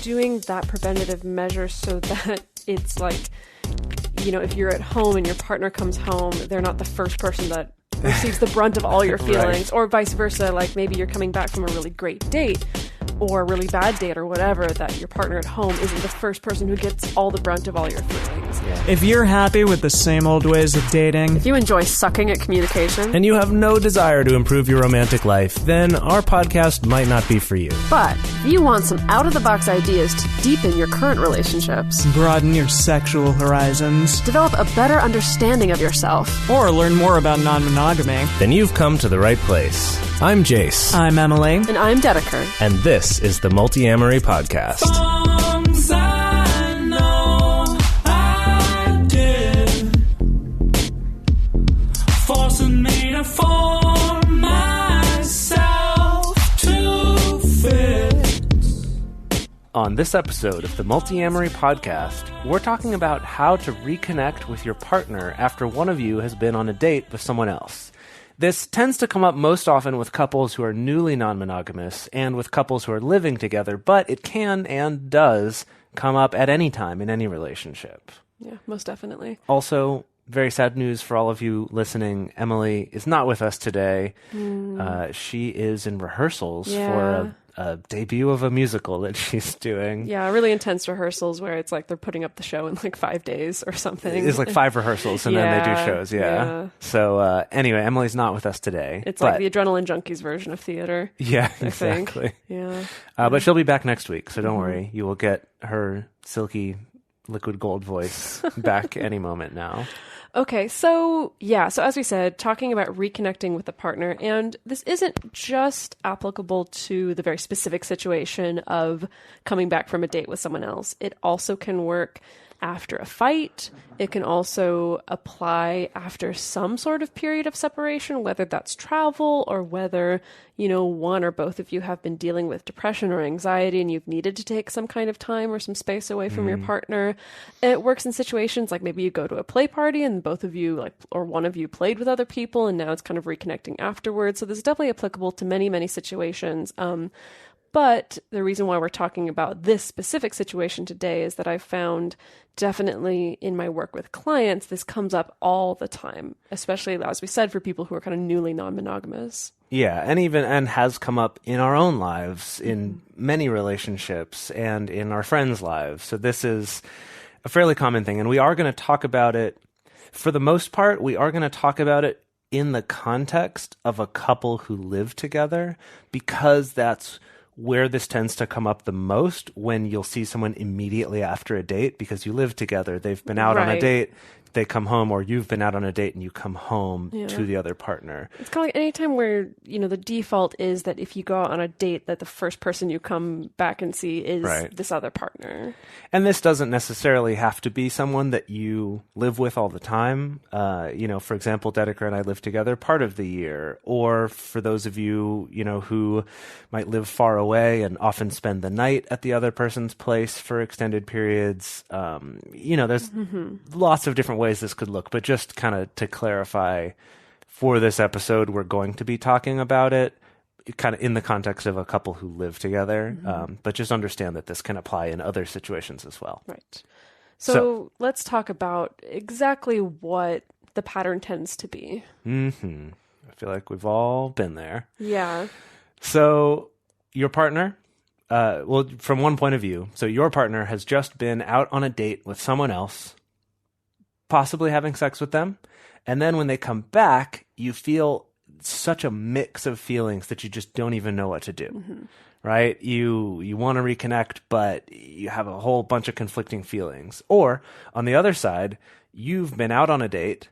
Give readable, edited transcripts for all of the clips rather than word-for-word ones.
doing that preventative measure so that it's like, if you're at home and your partner comes home, they're not the first person that receives the brunt of all your feelings, right. Or vice versa. Like maybe you're coming back from a really great date or a really bad date or whatever, that your partner at home isn't the first person who gets all the brunt of all your feelings. Yeah. If you're happy with the same old ways of dating, if you enjoy sucking at communication, and you have no desire to improve your romantic life, then our podcast might not be for you. But if you want some out-of-the-box ideas to deepen your current relationships, broaden your sexual horizons, develop a better understanding of yourself, or learn more about non-monogamy, then you've come to the right place. I'm Jase. I'm Emily. And I'm Dedeker. And this is the Multiamory podcast. Songs I know I did, forcing me to form myself to fit. On this episode of the Multiamory podcast, we're talking about how to reconnect with your partner after one of you has been on a date with someone else. This tends to come up most often with couples who are newly non-monogamous and with couples who are living together, but it can and does come up at any time in any relationship. Yeah, most definitely. Also, very sad news for all of you listening. Emily is not with us today. She is in rehearsals for a debut of a musical that she's doing. Yeah, really intense rehearsals where it's like they're putting up the show in like 5 days or something. It's like 5 rehearsals and then they do shows, yeah. So anyway, Emily's not with us today. It's like the Adrenaline Junkies version of theater. Yeah, I exactly. Think. Yeah. But she'll be back next week, so don't worry. You will get her silky liquid gold voice back any moment now. Okay, so as we said, talking about reconnecting with a partner, and this isn't just applicable to the very specific situation of coming back from a date with someone else. It also can work after a fight. It can also apply after some sort of period of separation, whether that's travel or whether, one or both of you have been dealing with depression or anxiety and you've needed to take some kind of time or some space away from your partner. It works in situations like maybe you go to a play party and both of you, or one of you played with other people and now it's kind of reconnecting afterwards. So this is definitely applicable to many, many situations. But the reason why we're talking about this specific situation today is that I've found definitely in my work with clients, this comes up all the time, especially, as we said, for people who are kind of newly non-monogamous. Yeah, and has come up in our own lives, in many relationships, and in our friends' lives. So this is a fairly common thing, and we are going to talk about it, for the most part, we are going to talk about it in the context of a couple who live together, because that's where this tends to come up the most, when you'll see someone immediately after a date because you live together. They've been out on a date, they come home, or you've been out on a date and you come home to the other partner. It's kind of like any time where, the default is that if you go out on a date, that the first person you come back and see is this other partner. And this doesn't necessarily have to be someone that you live with all the time. For example, Dedeker and I live together part of the year. Or for those of you, who might live far away and often spend the night at the other person's place for extended periods. There's lots of different ways this could look, but just kind of to clarify, for this episode, we're going to be talking about it kind of in the context of a couple who live together, but just understand that this can apply in other situations as well. Right. So let's talk about exactly what the pattern tends to be. I feel like we've all been there. Yeah. So your partner, from one point of view, so your partner has just been out on a date with someone else, possibly having sex with them. And then when they come back, you feel such a mix of feelings that you just don't even know what to do, right? You want to reconnect, but you have a whole bunch of conflicting feelings. Or on the other side, you've been out on a date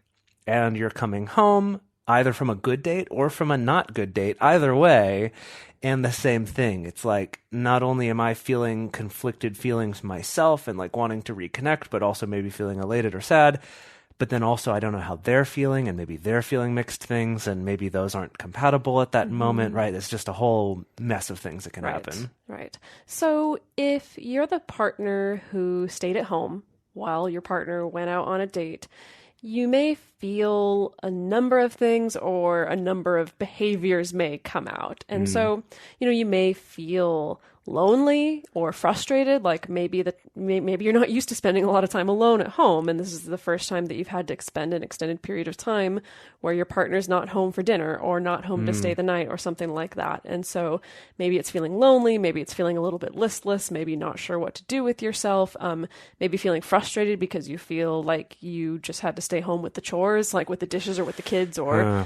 and you're coming home either from a good date or from a not good date, either way. And the same thing. It's like, not only am I feeling conflicted feelings myself and like wanting to reconnect, but also maybe feeling elated or sad. But then also I don't know how they're feeling, and maybe they're feeling mixed things, and maybe those aren't compatible at that moment, right? It's just a whole mess of things that can happen. Right. So if you're the partner who stayed at home while your partner went out on a date, you may feel a number of things, or a number of behaviors may come out. And so, you may feel lonely or frustrated, like maybe you're not used to spending a lot of time alone at home, and this is the first time that you've had to spend an extended period of time where your partner's not home for dinner or not home to stay the night or something like that. And so maybe it's feeling lonely, maybe it's feeling a little bit listless, maybe not sure what to do with yourself, maybe feeling frustrated because you feel like you just had to stay home with the chores, like with the dishes or with the kids, or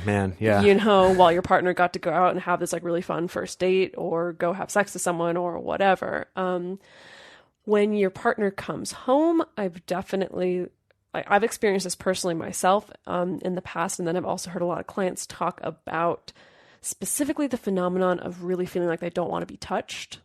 while your partner got to go out and have this like really fun first date or go have sex with someone or whatever. When your partner comes home, I've experienced this personally myself in the past, and then I've also heard a lot of clients talk about specifically the phenomenon of really feeling like they don't want to be touched.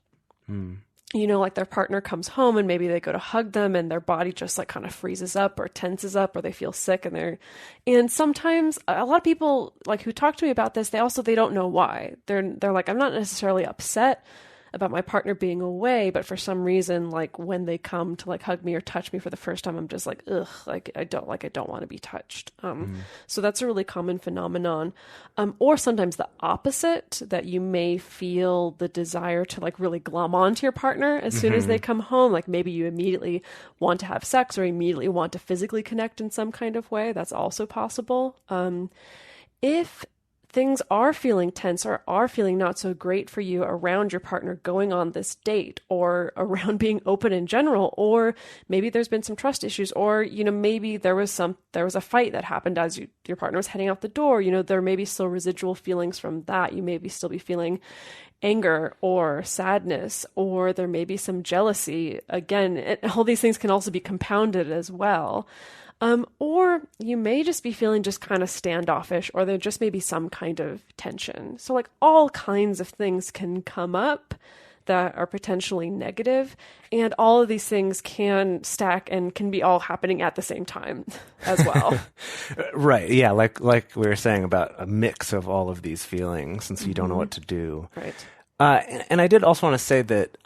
Like their partner comes home and maybe they go to hug them and their body just like kind of freezes up or tenses up, or they feel sick, and sometimes a lot of people like who talk to me about this, they don't know why. They're like, I'm not necessarily upset about my partner being away, but for some reason, like when they come to like hug me or touch me for the first time, I'm just like, ugh, I don't want to be touched. So that's a really common phenomenon. Or sometimes the opposite, that you may feel the desire to like really glom onto your partner as soon as they come home. Like maybe you immediately want to have sex or immediately want to physically connect in some kind of way. That's also possible. If things are feeling tense or are feeling not so great for you around your partner going on this date, or around being open in general, or maybe there's been some trust issues, or, maybe there was a fight that happened as your partner was heading out the door, there may be still residual feelings from that. You may still be feeling anger or sadness, or there may be some jealousy. Again, all these things can also be compounded as well. Or you may just be feeling just kind of standoffish, or there just may be some kind of tension. So like all kinds of things can come up that are potentially negative, and all of these things can stack and can be all happening at the same time as well. Right. Yeah. Like we were saying about a mix of all of these feelings, since you don't know what to do. Right. And I did also want to say that,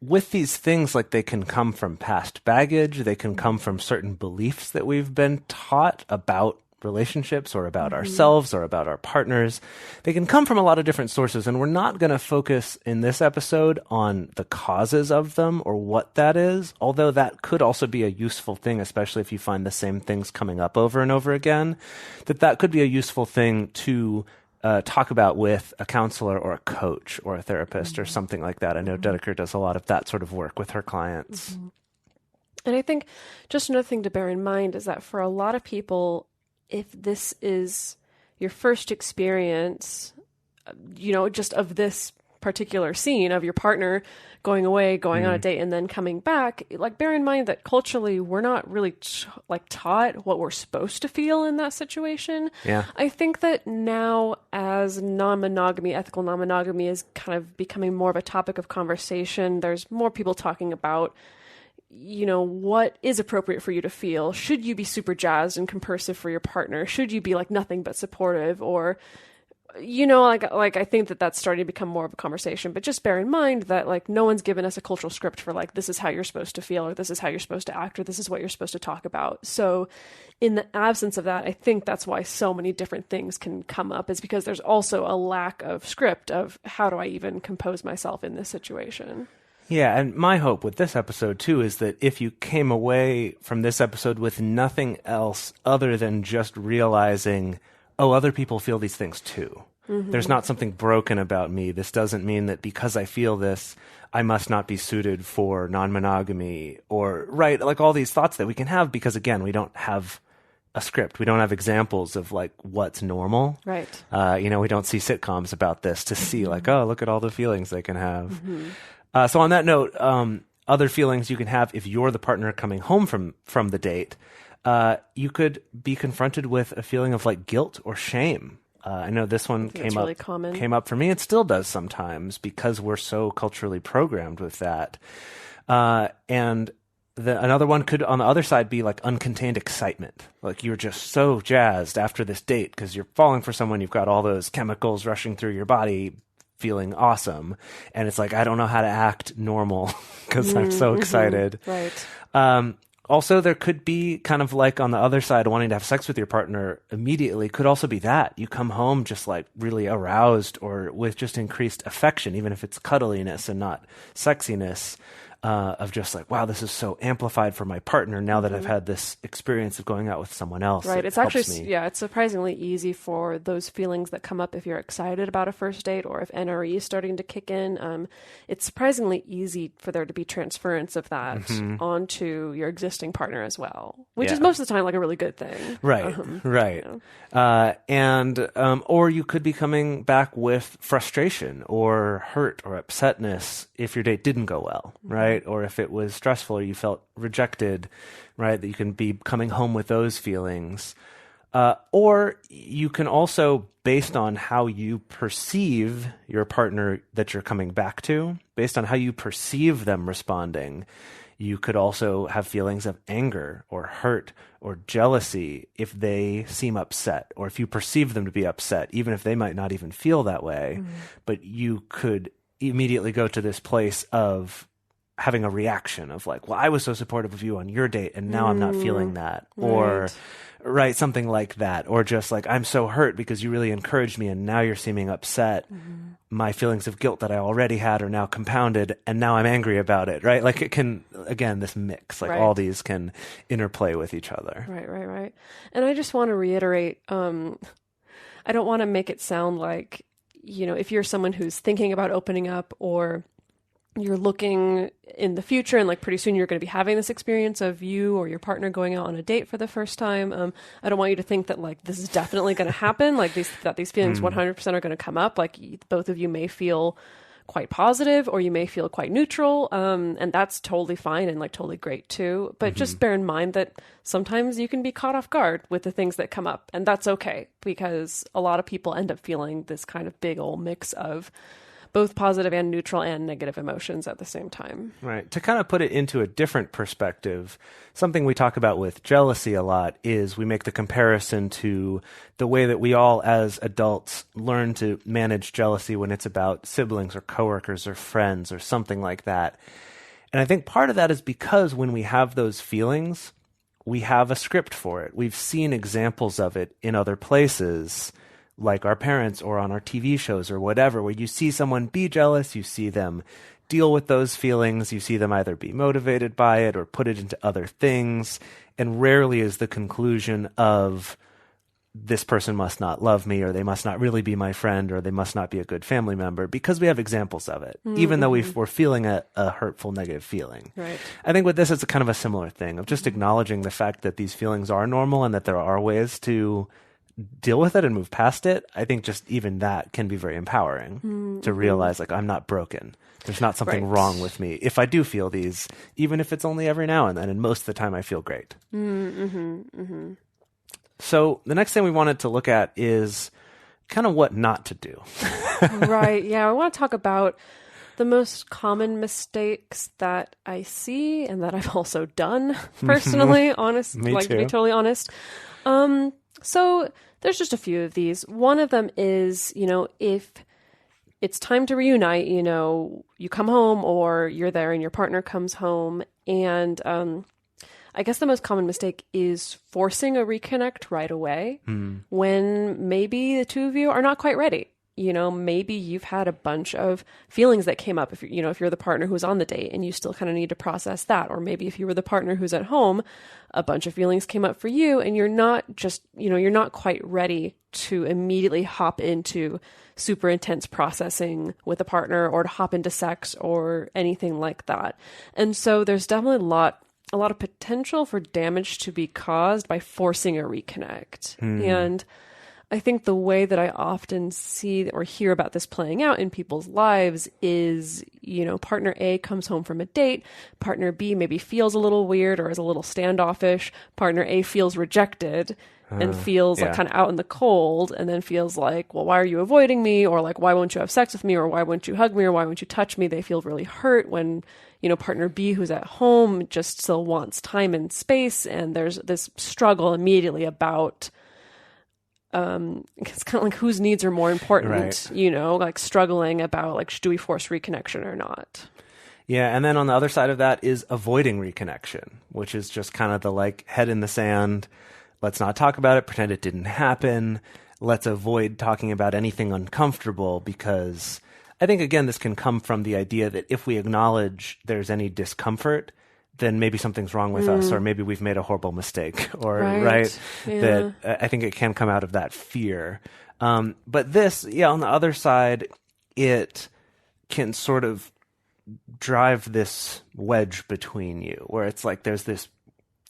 with these things, like they can come from past baggage, they can come from certain beliefs that we've been taught about relationships or about ourselves or about our partners. They can come from a lot of different sources, and we're not going to focus in this episode on the causes of them or what that is, although that could also be a useful thing, especially if you find the same things coming up over and over again, that could be a useful thing to talk about with a counselor or a coach or a therapist or something like that. I know Dedeker does a lot of that sort of work with her clients. And I think just another thing to bear in mind is that for a lot of people, if this is your first experience, just of this particular scene of your partner going away, going on a date, and then coming back, like bear in mind that culturally we're not really taught what we're supposed to feel in that situation. Yeah. I think that now, as non-monogamy, ethical non-monogamy is kind of becoming more of a topic of conversation, there's more people talking about, what is appropriate for you to feel. Should you be super jazzed and compersive for your partner? Should you be like nothing but supportive? Or I think that that's starting to become more of a conversation, but just bear in mind that like no one's given us a cultural script for like, this is how you're supposed to feel, or this is how you're supposed to act, or this is what you're supposed to talk about. So in the absence of that, I think that's why so many different things can come up, is because there's also a lack of script of how do I even compose myself in this situation. Yeah, and my hope with this episode, too, is that if you came away from this episode with nothing else other than just realizing, oh, other people feel these things too. There's not something broken about me. This doesn't mean that because I feel this, I must not be suited for non-monogamy, or, right, like all these thoughts that we can have, because, again, we don't have a script. We don't have examples of, like, what's normal. Right. We don't see sitcoms about this to see, like, oh, look at all the feelings they can have. So on that note, other feelings you can have if you're the partner coming home from the date, you could be confronted with a feeling of like guilt or shame. I know this one came up for me. It still does sometimes, because we're so culturally programmed with that. And another one could, on the other side, be like uncontained excitement. Like you're just so jazzed after this date because you're falling for someone. You've got all those chemicals rushing through your body, feeling awesome. And it's like, I don't know how to act normal because I'm so excited. Right. Also, there could be kind of like on the other side, wanting to have sex with your partner immediately could also be that. You come home just like really aroused or with just increased affection, even if it's cuddliness and not sexiness. Of just like, wow, this is so amplified for my partner now that I've had this experience of going out with someone else. Right. It It's helps actually, me. yeah, it's surprisingly easy for those feelings that come up if you're excited about a first date or if NRE is starting to kick in. It's surprisingly easy for there to be transference of that onto your existing partner as well, which is Yeah. most of the time like a really good thing. Right, right. Or you could be coming back with frustration or hurt or upsetness if your date didn't go well, right? Or if it was stressful or you felt rejected, right? That you can be coming home with those feelings. Or you can also, based on how you perceive your partner that you're coming back to, based on how you perceive them responding, you could also have feelings of anger or hurt or jealousy if they seem upset, or if you perceive them to be upset, even if they might not even feel that way. But you could immediately go to this place of having a reaction of like, well, I was so supportive of you on your date and now I'm not feeling that. Or, right, something like that. Or just like, I'm so hurt because you really encouraged me and now you're seeming upset. My feelings of guilt that I already had are now compounded and now I'm angry about it, right? Like it can, again, this mix, like all these can interplay with each other. Right. And I just want to reiterate, I don't want to make it sound like, if you're someone who's thinking about opening up or you're looking in the future and like pretty soon you're going to be having this experience of you or your partner going out on a date for the first time. I don't want you to think that like this is definitely going to happen. Like these feelings 100% are going to come up. Like both of you may feel quite positive or you may feel quite neutral. And that's totally fine and like totally great too. But just bear in mind that sometimes you can be caught off guard with the things that come up, and that's okay because a lot of people end up feeling this kind of big old mix of both positive and neutral and negative emotions at the same time. Right. To kind of put it into a different perspective, something we talk about with jealousy a lot is we make the comparison to the way that we all as adults learn to manage jealousy when it's about siblings or coworkers or friends or something like that. And I think part of that is because when we have those feelings, we have a script for it. We've seen examples of it in other places, like our parents or on our TV shows or whatever, where you see someone be jealous, you see them deal with those feelings, you see them either be motivated by it or put it into other things, and rarely is the conclusion of this person must not love me or they must not really be my friend or they must not be a good family member, because we have examples of it, even though we're feeling a hurtful, negative feeling. Right. I think with this, it's a kind of a similar thing of just acknowledging the fact that these feelings are normal and that there are ways to deal with it and move past it. I think just even that can be very empowering to realize like I'm not broken. There's not something wrong with me. If I do feel these, even if it's only every now and then, and most of the time I feel great. So the next thing we wanted to look at is kind of what not to do. Right. Yeah. I want to talk about the most common mistakes that I see and that I've also done personally, honest, Me like to be too. totally honest. So there's just a few of these. One of them is, if it's time to reunite, you come home or you're there and your partner comes home. And I guess the most common mistake is forcing a reconnect right away when maybe the two of you are not quite ready. Maybe you've had a bunch of feelings that came up if you're the partner who's on the date and you still kind of need to process that. Or maybe if you were the partner who's at home, a bunch of feelings came up for you and you're not just, you're not quite ready to immediately hop into super intense processing with a partner or to hop into sex or anything like that. And so there's definitely a lot of potential for damage to be caused by forcing a reconnect. And I think the way that I often see or hear about this playing out in people's lives is, partner A comes home from a date, partner B maybe feels a little weird or is a little standoffish, partner A feels rejected and feels like kind of out in the cold and then feels like, well, why are you avoiding me? Or like, why won't you have sex with me? Or why won't you hug me? Or why won't you touch me? They feel really hurt when, partner B who's at home just still wants time and space. And there's this struggle immediately about, it's kind of like whose needs are more important, Right. like struggling about like, do we force reconnection or not? Yeah, and then on the other side of that is avoiding reconnection, which is just kind of the like head in the sand. Let's not talk about it, pretend it didn't happen. Let's avoid talking about anything uncomfortable, because I think, again, this can come from the idea that if we acknowledge there's any discomfort, then maybe something's wrong with us, or maybe we've made a horrible mistake, or right? Yeah. That I think it can come out of that fear. But this, on the other side, it can sort of drive this wedge between you, where it's like there's this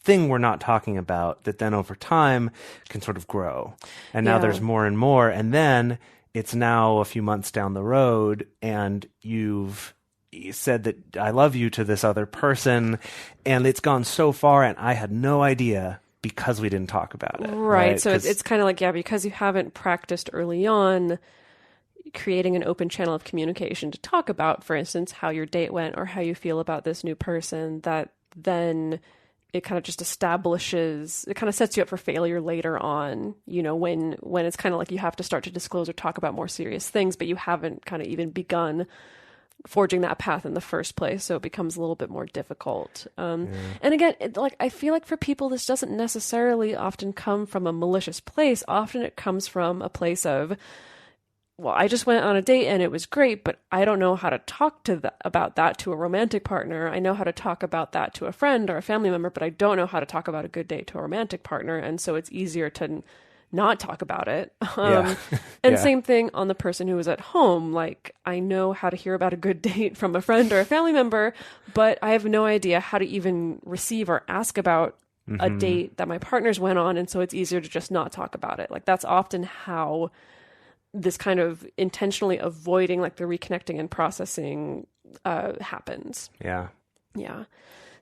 thing we're not talking about that then over time can sort of grow. And now there's more and more. And then it's now a few months down the road, and you've said that I love you to this other person, and it's gone so far, and I had no idea because we didn't talk about it. Right. So it's kind of like, because you haven't practiced early on creating an open channel of communication to talk about, for instance, how your date went or how you feel about this new person, that then it kind of just establishes, it kind of sets you up for failure later on, when it's kind of like you have to start to disclose or talk about more serious things, but you haven't kind of even begun forging that path in the first place. So it becomes a little bit more difficult. And again, I feel like for people, this doesn't necessarily often come from a malicious place. Often it comes from a place of, well, I just went on a date and it was great, but I don't know how to talk about that to a romantic partner. I know how to talk about that to a friend or a family member, but I don't know how to talk about a good date to a romantic partner. And so it's easier to not talk about it. And same thing on the person who was at home. Like, I know how to hear about a good date from a friend or a family member, but I have no idea how to even receive or ask about a date that my partners went on. And so it's easier to just not talk about it. Like, that's often how this kind of intentionally avoiding like the reconnecting and processing happens. Yeah.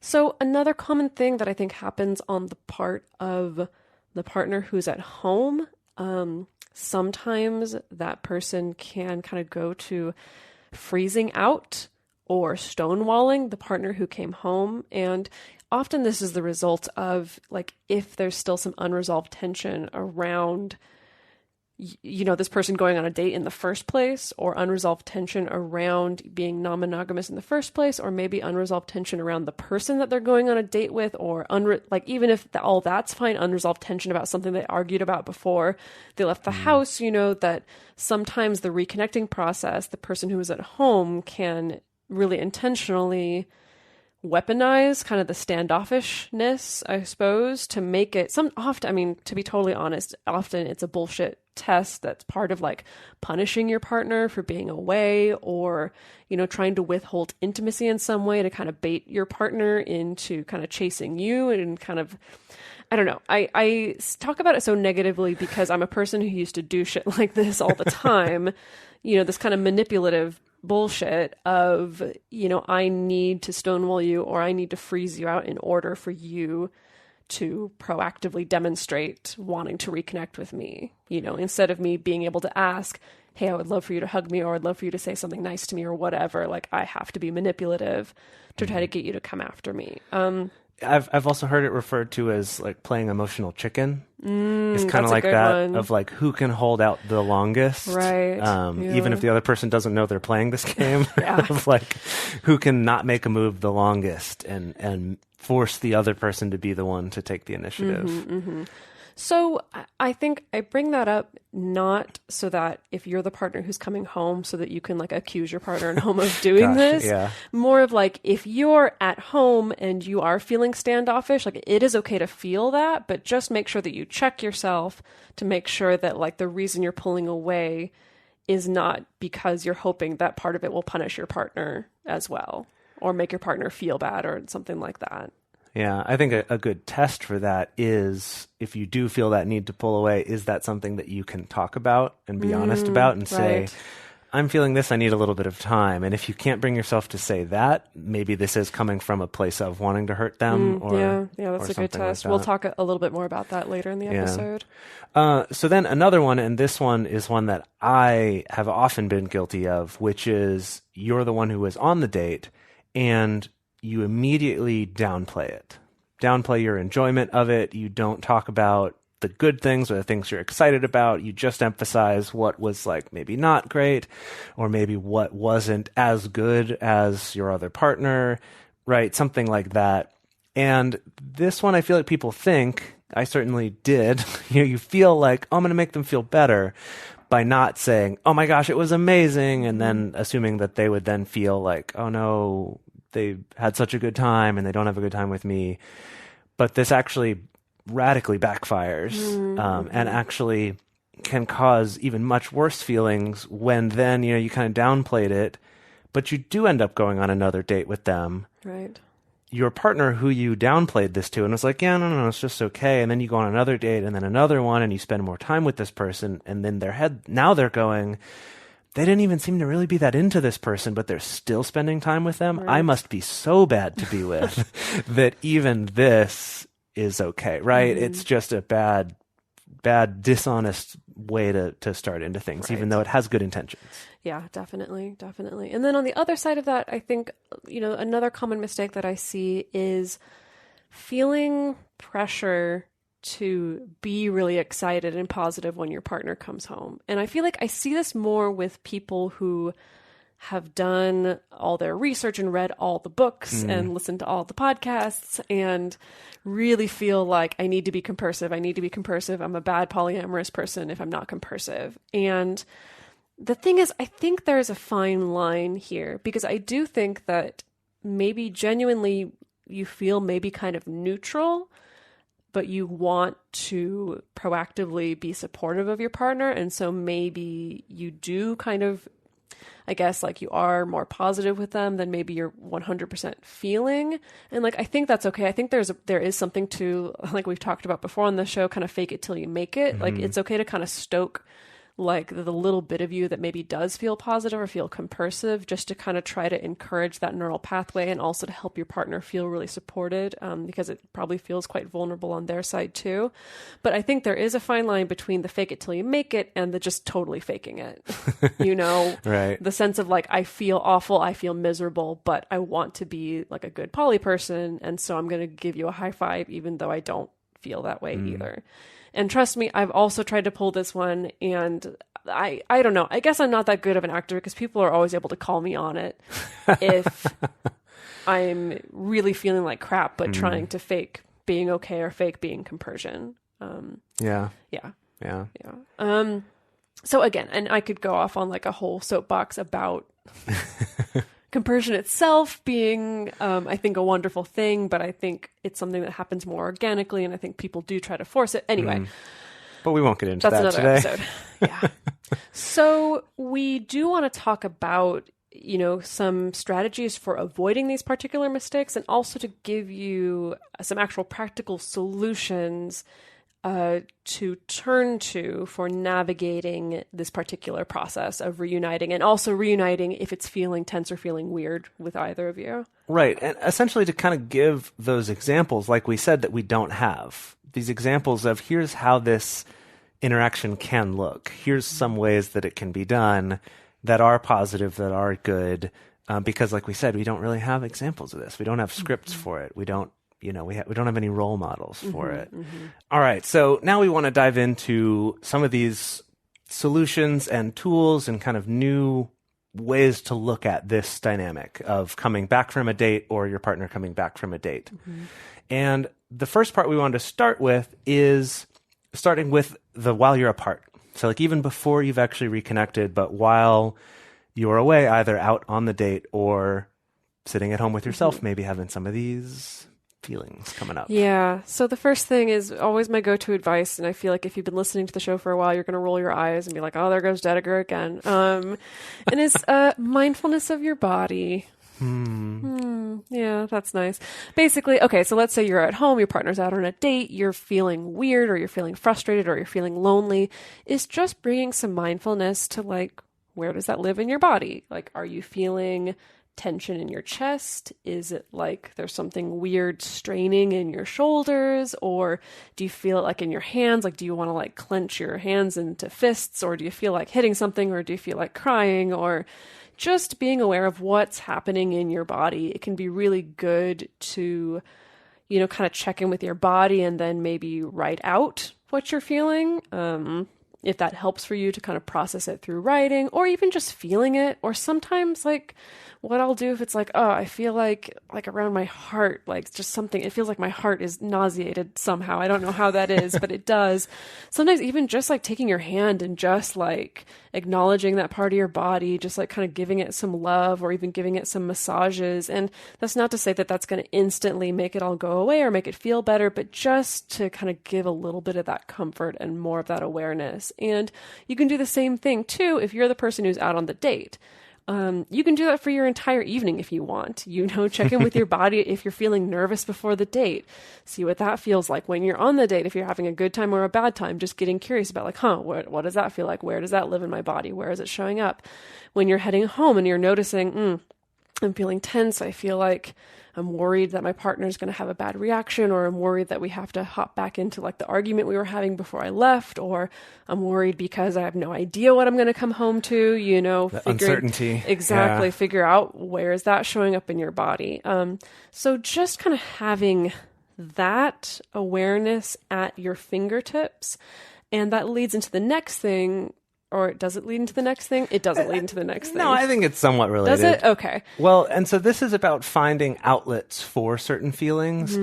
So another common thing that I think happens on the part of the partner who's at home, sometimes that person can kind of go to freezing out or stonewalling the partner who came home. And often this is the result of, like, if there's still some unresolved tension around this person going on a date in the first place, or unresolved tension around being non-monogamous in the first place, or maybe unresolved tension around the person that they're going on a date with, or even if all that's fine, unresolved tension about something they argued about before they left the house, that sometimes the reconnecting process, the person who is at home can really intentionally weaponize kind of the standoffishness, I suppose, to make it to be totally honest, often it's a bullshit test that's part of like punishing your partner for being away, or, trying to withhold intimacy in some way to kind of bait your partner into kind of chasing you, and kind of, I don't know. I talk about it so negatively because I'm a person who used to do shit like this all the time, this kind of manipulative bullshit of, I need to stonewall you, or I need to freeze you out in order for you to proactively demonstrate wanting to reconnect with me, instead of me being able to ask, hey, I would love for you to hug me, or I'd love for you to say something nice to me, or whatever. Like, I have to be manipulative to try to get you to come after me. I've also heard it referred to as like playing emotional chicken. It's kind of like that one. Of like who can hold out the longest, right? Even if the other person doesn't know they're playing this game. Of like who can not make a move the longest and force the other person to be the one to take the initiative. So I think I bring that up not so that if you're the partner who's coming home so that you can like accuse your partner at home of doing this, more of like, if you're at home and you are feeling standoffish, like it is okay to feel that, but just make sure that you check yourself to make sure that like the reason you're pulling away is not because you're hoping that part of it will punish your partner as well, or make your partner feel bad or something like that. Yeah, I think a good test for that is, if you do feel that need to pull away, is that something that you can talk about and be honest about and say, I'm feeling this, I need a little bit of time. And if you can't bring yourself to say that, maybe this is coming from a place of wanting to hurt them. That's a good test. We'll talk a little bit more about that later in the episode. So then another one, and this one is one that I have often been guilty of, which is you're the one who was on the date and you immediately downplay it. Downplay your enjoyment of it. You don't talk about the good things or the things you're excited about. You just emphasize what was like maybe not great, or maybe what wasn't as good as your other partner, right? Something like that. And this one, I feel like people think, I certainly did, you feel like, oh, I'm going to make them feel better by not saying, oh my gosh, it was amazing, and then assuming that they would then feel like, oh no, they had such a good time and they don't have a good time with me. But this actually radically backfires and actually can cause even much worse feelings when then, you kind of downplayed it, but you do end up going on another date with them. Right. Your partner who you downplayed this to and was like, yeah, no, it's just okay. And then you go on another date and then another one and you spend more time with this person. And then now they're going, they didn't even seem to really be that into this person, but they're still spending time with them. Right. I must be so bad to be with that even this is okay, right? It's just a bad, dishonest way to start into things, even though it has good intentions. Yeah, definitely. And then on the other side of that, I think, another common mistake that I see is feeling pressure to be really excited and positive when your partner comes home. And I feel like I see this more with people who have done all their research and read all the books and listened to all the podcasts and really feel like I need to be compersive. I'm a bad polyamorous person if I'm not compersive. And the thing is, I think there's a fine line here, because I do think that maybe genuinely you feel maybe kind of neutral, but you want to proactively be supportive of your partner. And so maybe you do kind of, I guess, like you are more positive with them than maybe you're 100% feeling. And like, I think that's okay. I think there is something to, like we've talked about before on the show, kind of fake it till you make it. Like, it's okay to kind of stoke like the little bit of you that maybe does feel positive or feel compersive, just to kind of try to encourage that neural pathway and also to help your partner feel really supported, because it probably feels quite vulnerable on their side too. But I think there is a fine line between the fake it till you make it and the just totally faking it, Right. The sense of like, I feel awful, I feel miserable, but I want to be like a good poly person. And so I'm going to give you a high five, even though I don't feel that way either. And trust me, I've also tried to pull this one, and I don't know. I guess I'm not that good of an actor because people are always able to call me on it if I'm really feeling like crap, but trying to fake being okay or fake being compersion. Yeah. So again, and I could go off on like a whole soapbox about compersion itself being, I think, a wonderful thing, but I think it's something that happens more organically, and I think people do try to force it. Anyway. But we won't get into That's that another today. episode. Yeah. So we do want to talk about, some strategies for avoiding these particular mistakes, and also to give you some actual practical solutions to turn to for navigating this particular process of reuniting, and also reuniting if it's feeling tense or feeling weird with either of you. Right. And essentially to kind of give those examples, like we said, that we don't have. These examples of here's how this interaction can look. Here's some ways that it can be done that are positive, that are good. Because like we said, we don't really have examples of this. We don't have scripts for it. We don't we don't have any role models for it. All right. So now we want to dive into some of these solutions and tools and kind of new ways to look at this dynamic of coming back from a date or your partner coming back from a date. And the first part we wanted to start with is starting with the while you're apart. So like even before you've actually reconnected, but while you're away, either out on the date or sitting at home with yourself, maybe having some of these feelings coming up. Yeah. So the first thing is always my go-to advice. And I feel like if you've been listening to the show for a while, you're going to roll your eyes and be like, oh, there goes Dedeker again. And it's mindfulness of your body. Yeah, that's nice. Basically, okay, so let's say you're at home, your partner's out on a date, you're feeling weird or you're feeling frustrated or you're feeling lonely. Is just bringing some mindfulness to like, where does that live in your body? Like, are you feeling tension in your chest? Is it like there's something weird straining in your shoulders? Or do you feel it like in your hands? Like, do you want to like clench your hands into fists? Or do you feel like hitting something? Or do you feel like crying? Or just being aware of what's happening in your body. It can be really good to, kind of check in with your body and then maybe write out what you're feeling. If that helps for you to kind of process it through writing or even just feeling it. Or sometimes like what I'll do if it's like, oh, I feel like around my heart, like just something, it feels like my heart is nauseated somehow. I don't know how that is, but it does. Sometimes even just like taking your hand and just like acknowledging that part of your body, just like kind of giving it some love or even giving it some massages. And that's not to say that that's going to instantly make it all go away or make it feel better, but just to kind of give a little bit of that comfort and more of that awareness. And you can do the same thing too if you're the person who's out on the date. You can do that for your entire evening if you want. Check in with your body if you're feeling nervous before the date. See what that feels like when you're on the date. If you're having a good time or a bad time, just getting curious about like, what does that feel like? Where does that live in my body? Where is it showing up? When you're heading home and you're noticing, I'm feeling tense. I feel like I'm worried that my partner is going to have a bad reaction, or I'm worried that we have to hop back into like the argument we were having before I left, or I'm worried because I have no idea what I'm going to come home to, uncertainty. Exactly. Yeah. Figure out where is that showing up in your body. So just kind of having that awareness at your fingertips, and that leads into the next thing. Or does it lead into the next thing? It doesn't lead into the next thing. No, I think it's somewhat related. Does it? Okay. Well, and so this is about finding outlets for certain feelings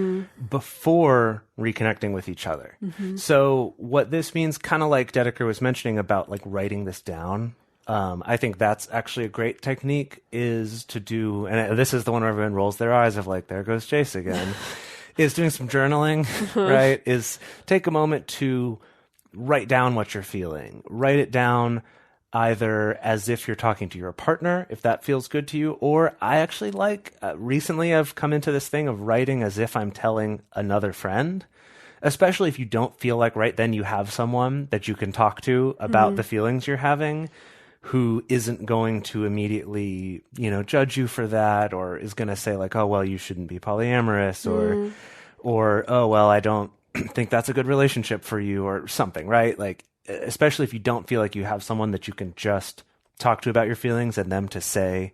before reconnecting with each other. Mm-hmm. So what this means, kind of like Dedeker was mentioning about like writing this down, I think that's actually a great technique is to do, and this is the one where everyone rolls their eyes of like, there goes Jase again, is doing some journaling, right? Is take a moment to write down what you're feeling. Write it down either as if you're talking to your partner, if that feels good to you, or I actually recently I've come into this thing of writing as if I'm telling another friend, especially if you don't feel like right then you have someone that you can talk to about the feelings you're having who isn't going to immediately, judge you for that, or is going to say like, oh, well, you shouldn't be polyamorous, or, oh, well, I don't think that's a good relationship for you or something, right? Like, especially if you don't feel like you have someone that you can just talk to about your feelings and them to say,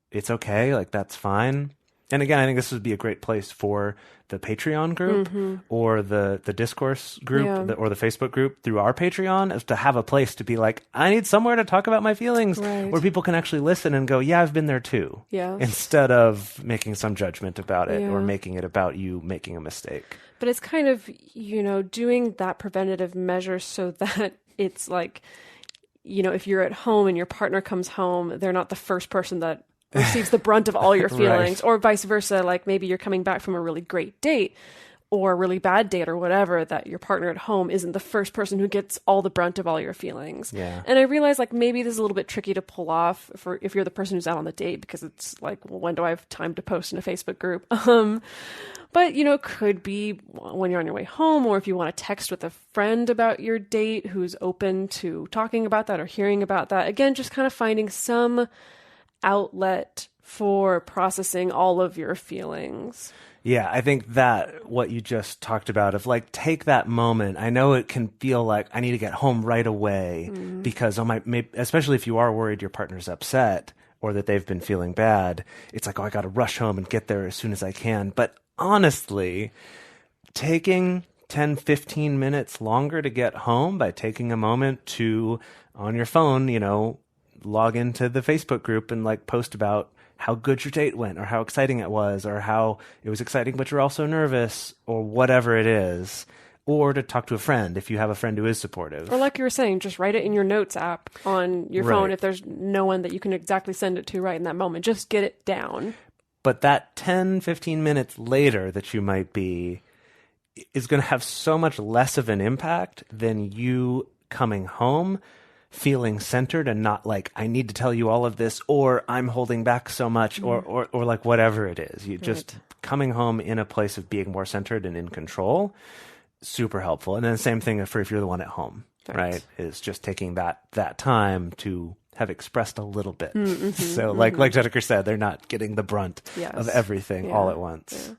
it's okay, like that's fine. And again, I think this would be a great place for the Patreon group or the discourse group or the Facebook group through our Patreon, is to have a place to be like, I need somewhere to talk about my feelings where people can actually listen and go, yeah, I've been there too. Yeah. Instead of making some judgment about it or making it about you making a mistake. But it's kind of, doing that preventative measure so that it's like, if you're at home and your partner comes home, they're not the first person that receives the brunt of all your feelings, or vice versa. Like maybe you're coming back from a really great date or a really bad date or whatever, that your partner at home isn't the first person who gets all the brunt of all your feelings. Yeah. And I realize like maybe this is a little bit tricky to pull off if you're the person who's out on the date, because it's like, well, when do I have time to post in a Facebook group? But, could be when you're on your way home, or if you want to text with a friend about your date who's open to talking about that or hearing about that. Again, just kind of finding some outlet for processing all of your feelings. Yeah, I think that what you just talked about of like, take that moment. I know it can feel like I need to get home right away because especially if you are worried your partner's upset or that they've been feeling bad, it's like, oh, I got to rush home and get there as soon as I can. But honestly, taking 10, 15 minutes longer to get home by taking a moment to, on your phone, log into the Facebook group and like post about how good your date went or how exciting it was or how it was exciting but you're also nervous or whatever it is, or to talk to a friend if you have a friend who is supportive. Or like you were saying, just write it in your notes app on your phone if there's no one that you can exactly send it to right in that moment. Just get it down. But that 10, 15 minutes later that you might be is going to have so much less of an impact than you coming home feeling centered and not like, I need to tell you all of this, or I'm holding back so much, or like whatever it is. You just coming home in a place of being more centered and in control, super helpful. And then the same thing for if you're the one at home, right? Is just taking that time to have expressed a little bit. So like Dedeker said, they're not getting the brunt of everything all at once. Yeah.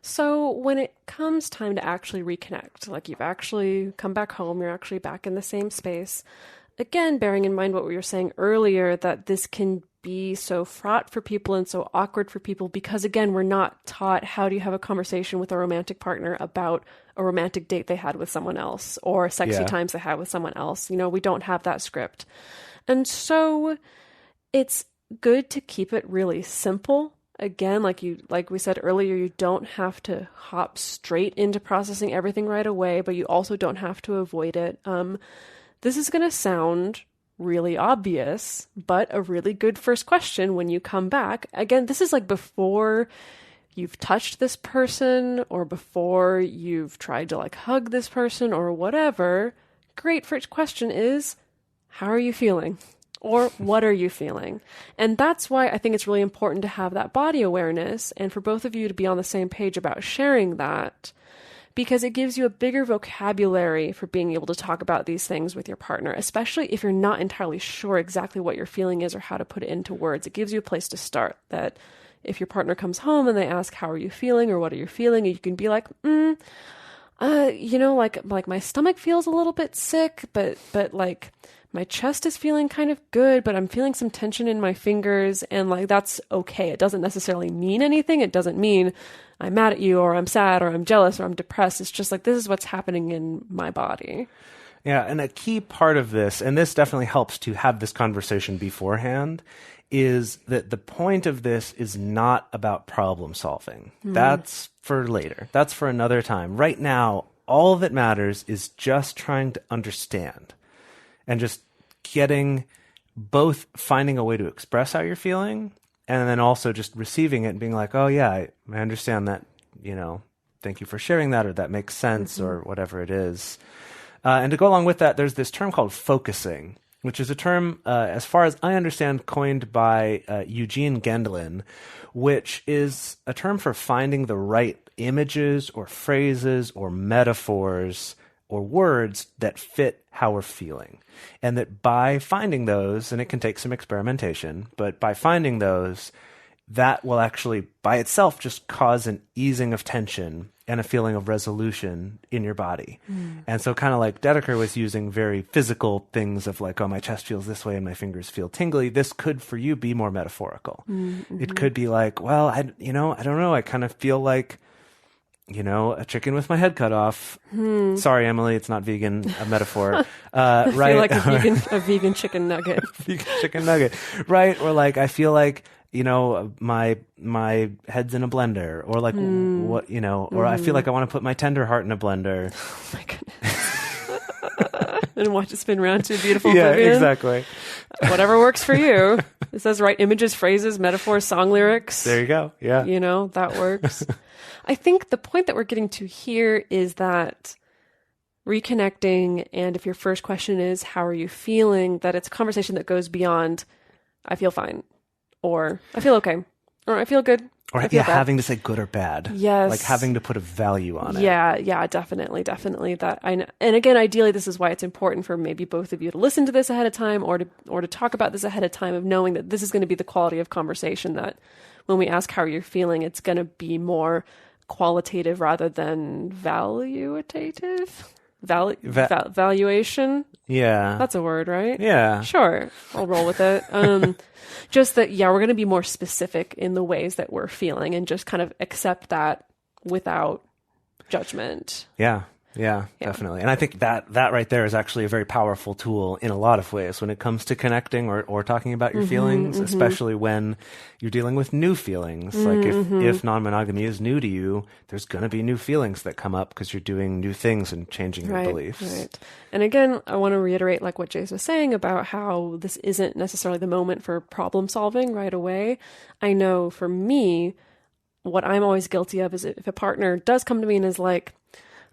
So when it comes time to actually reconnect, like you've actually come back home, you're actually back in the same space. Again, bearing in mind what we were saying earlier, that this can be so fraught for people and so awkward for people because, again, we're not taught how do you have a conversation with a romantic partner about a romantic date they had with someone else or sexy times they had with someone else. You know, we don't have that script. And so it's good to keep it really simple. Again, like we said earlier, you don't have to hop straight into processing everything right away, but you also don't have to avoid it. This is going to sound really obvious, but a really good first question when you come back. Again, this is like before you've touched this person or before you've tried to like hug this person or whatever. Great first question is, how are you feeling? Or what are you feeling? And that's why I think it's really important to have that body awareness and for both of you to be on the same page about sharing that, because it gives you a bigger vocabulary for being able to talk about these things with your partner, especially if you're not entirely sure exactly what your feeling is or how to put it into words. It gives you a place to start, that if your partner comes home and they ask, how are you feeling or what are you feeling? You can be like, you know, like my stomach feels a little bit sick, but like my chest is feeling kind of good, but I'm feeling some tension in my fingers, and like that's okay. It doesn't necessarily mean anything. It doesn't mean I'm mad at you or I'm sad or I'm jealous or I'm depressed. It's just like, this is what's happening in my body. Yeah, and a key part of this, and this definitely helps to have this conversation beforehand, is that the point of this is not about problem solving. That's for later. That's for another time. Right now, all that matters is just trying to understand and just finding a way to express how you're feeling, and then also just receiving it and being like, oh yeah, I understand that, you know, thank you for sharing that, or that makes sense, or whatever it is. And to go along with that, there's this term called focusing, which is a term, as far as I understand, coined by Eugene Gendlin, which is a term for finding the right images or phrases or metaphors or words that fit how we're feeling. And that by finding those, and it can take some experimentation, but by finding those, that will actually by itself just cause an easing of tension and a feeling of resolution in your body. And so kind of like Dedeker was using very physical things of like, oh, my chest feels this way and my fingers feel tingly. This could for you be more metaphorical. It could be like, well, I don't know. I kind of feel like, you know, a chicken with my head cut off. Sorry, Emily, it's not vegan, a metaphor. I right? feel like a vegan chicken nugget. Vegan chicken nugget. Right? Or like, I feel like, you know, my head's in a blender, or like what, you know, or I feel like I want to put my tender heart in a blender. Oh my goodness. And watch it spin around to a beautiful Yeah, oblivion. exactly. Whatever works for you. It says right images, phrases, metaphors, song lyrics. There you go. Yeah. You know, that works. I think the point that we're getting to here is that reconnecting, and if your first question is, how are you feeling, that it's a conversation that goes beyond, I feel fine, or I feel okay, or I feel good. Or I feel bad. having to say good or bad. Yes. Like having to put a value on it. Yeah, definitely. That and again, ideally, this is why it's important for maybe both of you to listen to this ahead of time, or to talk about this ahead of time, of knowing that this is going to be the quality of conversation, that when we ask how you're feeling, it's going to be more qualitative rather than valuative. Valuation. Yeah. That's a word, right? Yeah. Sure. I'll roll with it. Just that, we're going to be more specific in the ways that we're feeling, and just kind of accept that without judgment. Yeah, definitely. And I think that right there is actually a very powerful tool in a lot of ways when it comes to connecting or talking about your feelings, especially when you're dealing with new feelings. Like if non-monogamy is new to you, there's going to be new feelings that come up because you're doing new things and changing your beliefs. Right. And again, I want to reiterate like what Jase was saying about how this isn't necessarily the moment for problem solving right away. I know for me, what I'm always guilty of is if a partner does come to me and is like,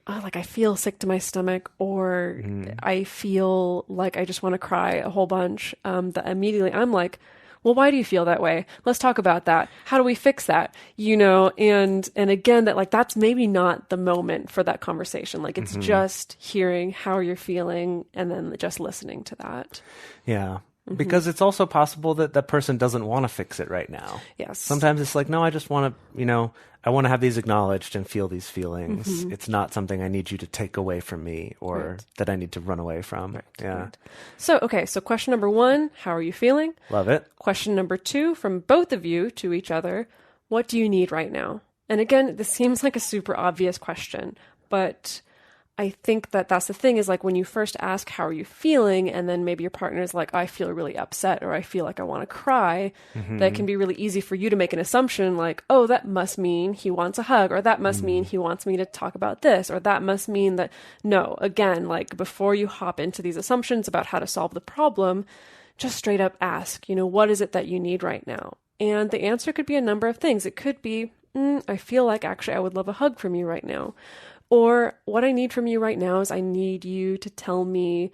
oh, like I feel sick to my stomach, or I feel like I just want to cry a whole bunch, that immediately I'm like, well, why do you feel that way? Let's talk about that. How do we fix that? You know, and again, that like, that's maybe not the moment for that conversation. Like it's just hearing how you're feeling and then just listening to that. Yeah. Because it's also possible that that person doesn't want to fix it right now. Yes. Sometimes it's like, no, I just want to, I want to have these acknowledged and feel these feelings. It's not something I need you to take away from me or that I need to run away from. Right. Yeah. Right. So question number 1, how are you feeling? Love it. Question number 2, from both of you to each other, what do you need right now? And again, this seems like a super obvious question, but I think that that's the thing is like when you first ask, how are you feeling? And then maybe your partner is like, I feel really upset or I feel like I want to cry. That can be really easy for you to make an assumption like, oh, that must mean he wants a hug, or that must mean he wants me to talk about this, or that must mean that, no, again, like before you hop into these assumptions about how to solve the problem, just straight up ask, what is it that you need right now? And the answer could be a number of things. It could be, I feel like actually I would love a hug from you right now. Or what I need from you right now is I need you to tell me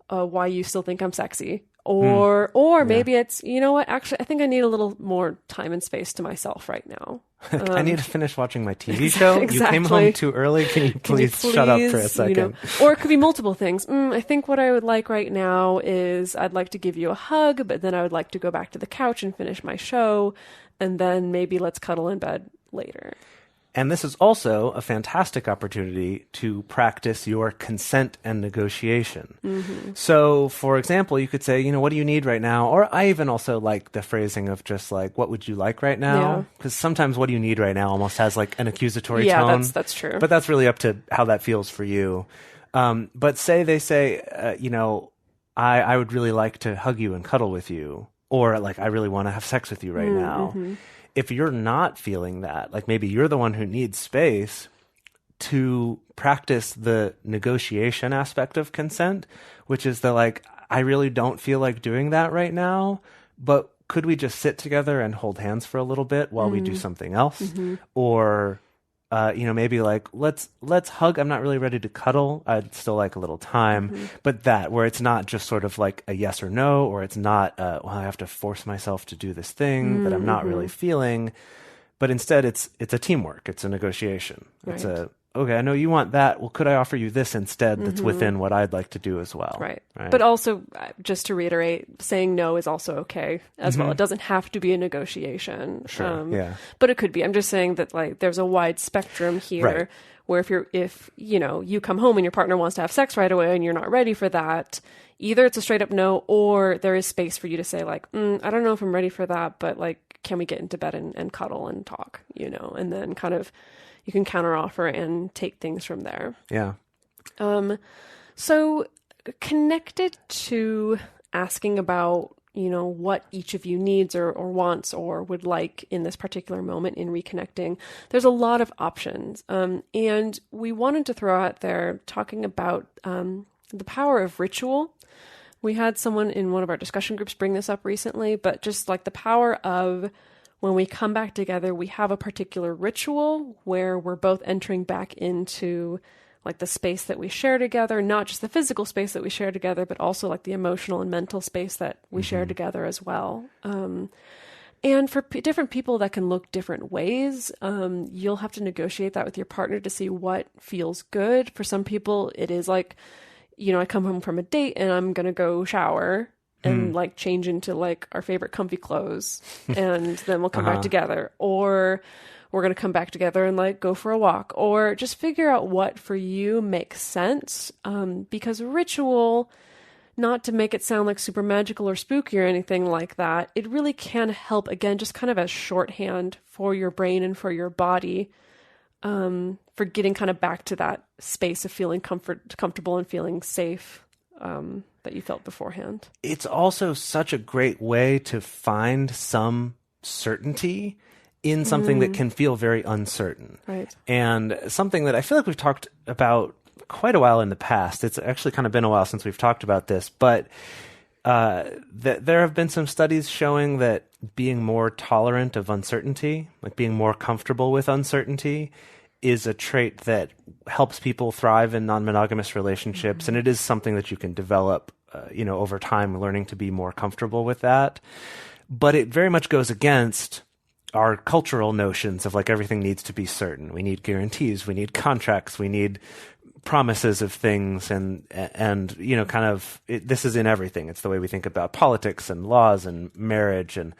why you still think I'm sexy. Or maybe it's, actually, I think I need a little more time and space to myself right now. I need to finish watching my TV show. Exactly. You came home too early. Can you please shut up for a second? Or it could be multiple things. I think what I would like right now is I'd like to give you a hug, but then I would like to go back to the couch and finish my show. And then maybe let's cuddle in bed later. And this is also a fantastic opportunity to practice your consent and negotiation. So, for example, you could say, what do you need right now? Or I even also like the phrasing of just like, what would you like right now? Because sometimes what do you need right now almost has like an accusatory tone. Yeah, that's true. But that's really up to how that feels for you. But say they say, I would really like to hug you and cuddle with you. Or like, I really want to have sex with you right now. If you're not feeling that, like maybe you're the one who needs space to practice the negotiation aspect of consent, which is the like, I really don't feel like doing that right now, but could we just sit together and hold hands for a little bit while we do something else? Or, maybe like, let's hug. I'm not really ready to cuddle. I'd still like a little time, but that where it's not just sort of like a yes or no, or it's not, I have to force myself to do this thing that I'm not really feeling, but instead it's a teamwork. It's a negotiation. Right. It's okay, I know you want that. Well, could I offer you this instead that's within what I'd like to do as well? Right. But also, just to reiterate, saying no is also okay as well. It doesn't have to be a negotiation. Sure, But it could be. I'm just saying that like there's a wide spectrum here where if you come home and your partner wants to have sex right away and you're not ready for that, either it's a straight up no, or there is space for you to say like, I don't know if I'm ready for that, but like, can we get into bed and cuddle and talk, and then kind of, you can counteroffer and take things from there. Yeah. So connected to asking about, what each of you needs or wants or would like in this particular moment in reconnecting, there's a lot of options. And we wanted to throw out there talking about the power of ritual. We had someone in one of our discussion groups bring this up recently, but just like the power of when we come back together, we have a particular ritual where we're both entering back into like the space that we share together, not just the physical space that we share together, but also like the emotional and mental space that we share together as well. And for different people, that can look different ways. You'll have to negotiate that with your partner to see what feels good. For some people, it is like, I come home from a date and I'm going to go shower and like change into like our favorite comfy clothes and then we'll come back together, or we're going to come back together and like go for a walk, or just figure out what for you makes sense. Because ritual, not to make it sound like super magical or spooky or anything like that, it really can help, again, just kind of as shorthand for your brain and for your body, for getting kind of back to that space of feeling comfortable and feeling safe, that you felt beforehand. It's also such a great way to find some certainty in something that can feel very uncertain. Right. And something that I feel like we've talked about quite a while in the past. It's actually kind of been a while since we've talked about this, but there have been some studies showing that being more tolerant of uncertainty, like being more comfortable with uncertainty, is a trait that helps people thrive in non-monogamous relationships. And it is something that you can develop, over time, learning to be more comfortable with that. But it very much goes against our cultural notions of like everything needs to be certain. We need guarantees. We need contracts. We need promises of things and kind of this is in everything. It's the way we think about politics and laws and marriage and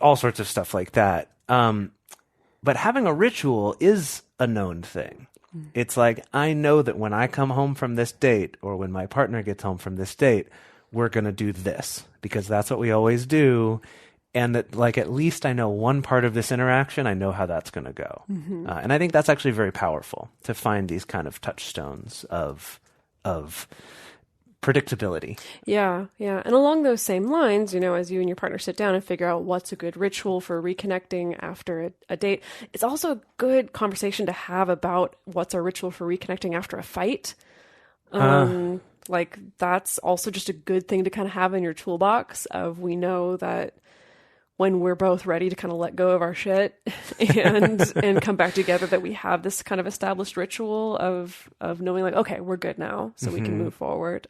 all sorts of stuff like that. But having a ritual is a known thing. It's like, I know that when I come home from this date or when my partner gets home from this date, we're going to do this because that's what we always do. And that, like, at least I know one part of this interaction, I know how that's going to go. And I think that's actually very powerful to find these kind of touchstones of predictability. Yeah. And along those same lines, as you and your partner sit down and figure out what's a good ritual for reconnecting after a date, it's also a good conversation to have about what's a ritual for reconnecting after a fight. Like, that's also just a good thing to kind of have in your toolbox we know that when we're both ready to kind of let go of our shit and come back together, that we have this kind of established ritual of knowing, like, okay, we're good now, so we can move forward.